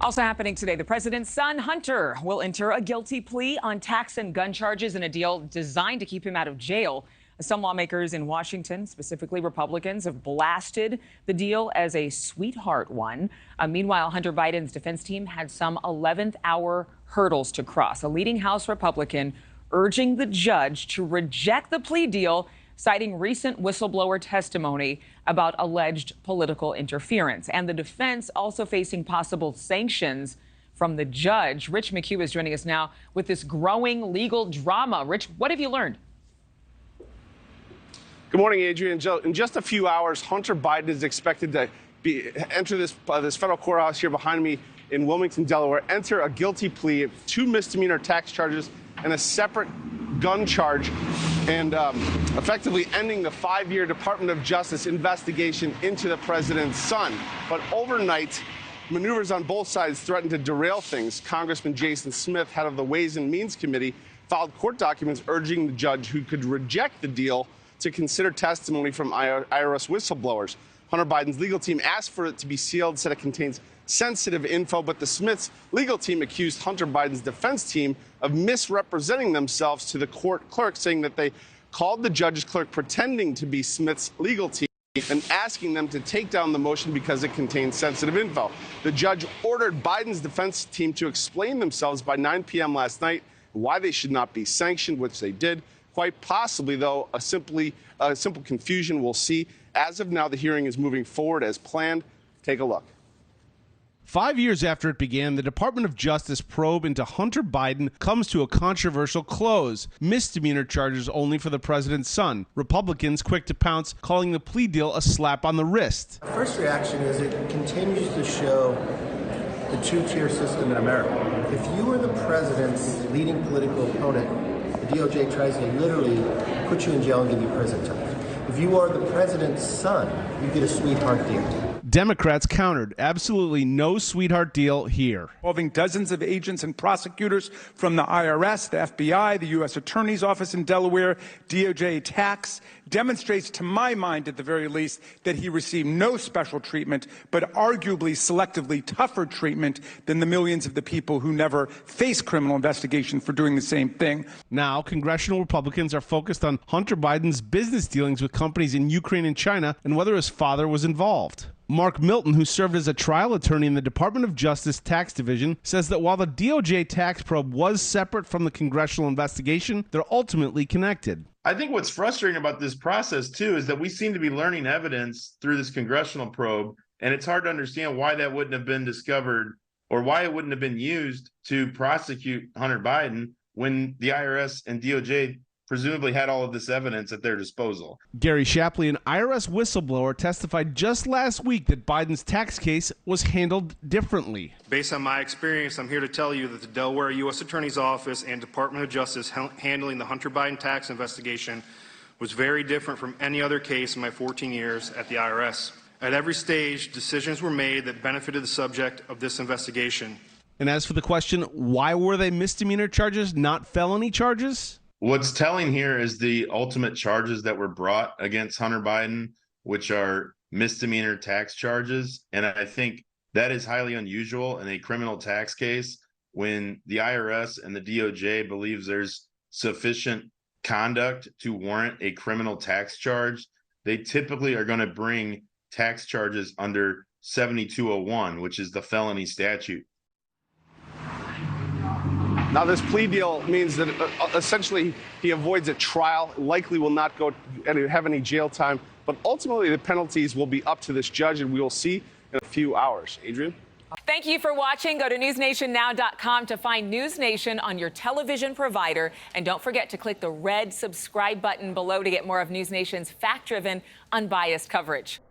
Also happening today, the president's son, Hunter, will enter a guilty plea on tax and gun charges in a deal designed to keep him out of jail. Some lawmakers in Washington, specifically Republicans, have blasted the deal as a sweetheart one. Meanwhile, Hunter Biden's defense team had some 11th hour hurdles to cross. A leading House Republican urging the judge to reject the plea deal, citing recent whistleblower testimony about alleged political interference. And the defense also facing possible sanctions from the judge. Rich McHugh is joining us now with this growing legal drama. Rich, what have you learned? Good morning, Adrienne. In just a few hours, Hunter Biden is expected to enter this federal courthouse here behind me in Wilmington, Delaware, enter a guilty plea of 2 misdemeanor tax charges and a separate gun charge, and effectively ending the 5-year Department of Justice investigation into the president's son. But overnight, maneuvers on both sides threatened to derail things. Congressman Jason Smith, head of the Ways and Means Committee, filed court documents urging the judge who could reject the deal to consider testimony from IRS whistleblowers. Hunter Biden's legal team asked for it to be sealed, said it contains sensitive info, but the Smiths' legal team accused Hunter Biden's defense team of misrepresenting themselves to the court clerk, saying that they called the judge's clerk pretending to be Smith's legal team and asking them to take down the motion because it contained sensitive info. The judge ordered Biden's defense team to explain themselves by 9 p.m. last night, why they should not be sanctioned, which they did. Quite possibly, though, a simple confusion. We'll see. As of now, the hearing is moving forward as planned. Take a look. 5 years after it began, the Department of Justice probe into Hunter Biden comes to a controversial close. Misdemeanor charges only for the president's son. Republicans quick to pounce, calling the plea deal a slap on the wrist. My first reaction is it continues to show the two-tier system in America. If you are the president's leading political opponent, the DOJ tries to literally put you in jail and give you prison time. If you are the president's son, you get a sweetheart deal. Democrats countered. Absolutely no sweetheart deal here. Involving dozens of agents and prosecutors from the IRS, the FBI, the U.S. Attorney's Office in Delaware, DOJ tax, demonstrates, to my mind at the very least, that he received no special treatment, but arguably selectively tougher treatment than the millions of the people who never face criminal investigation for doing the same thing. Now, congressional Republicans are focused on Hunter Biden's business dealings with companies in Ukraine and China and whether his father was involved. Mark Milton, who served as a trial attorney in the Department of Justice Tax Division, says that while the DOJ tax probe was separate from the congressional investigation, they're ultimately connected. I think what's frustrating about this process, too, is that we seem to be learning evidence through this congressional probe, and it's hard to understand why that wouldn't have been discovered or why it wouldn't have been used to prosecute Hunter Biden when the IRS and DOJ presumably had all of this evidence at their disposal. Gary Shapley, an IRS whistleblower, testified just last week that Biden's tax case was handled differently. Based on my experience, I'm here to tell you that the Delaware U.S. Attorney's Office and Department of Justice handling the Hunter Biden tax investigation was very different from any other case in my 14 years at the IRS. At every stage, decisions were made that benefited the subject of this investigation. And as for the question, why were they misdemeanor charges, not felony charges? What's telling here is the ultimate charges that were brought against Hunter Biden, which are misdemeanor tax charges. And I think that is highly unusual in a criminal tax case when the IRS and the DOJ believes there's sufficient conduct to warrant a criminal tax charge. They typically are going to bring tax charges under 7201, which is the felony statute. Now, this plea deal means that essentially he avoids a trial, likely will not have any jail time, but ultimately the penalties will be up to this judge, and we will see in a few hours. Adrienne? Thank you for watching. Go to newsnationnow.com to find NewsNation on your television provider. And don't forget to click the red subscribe button below to get more of NewsNation's fact-driven, unbiased coverage.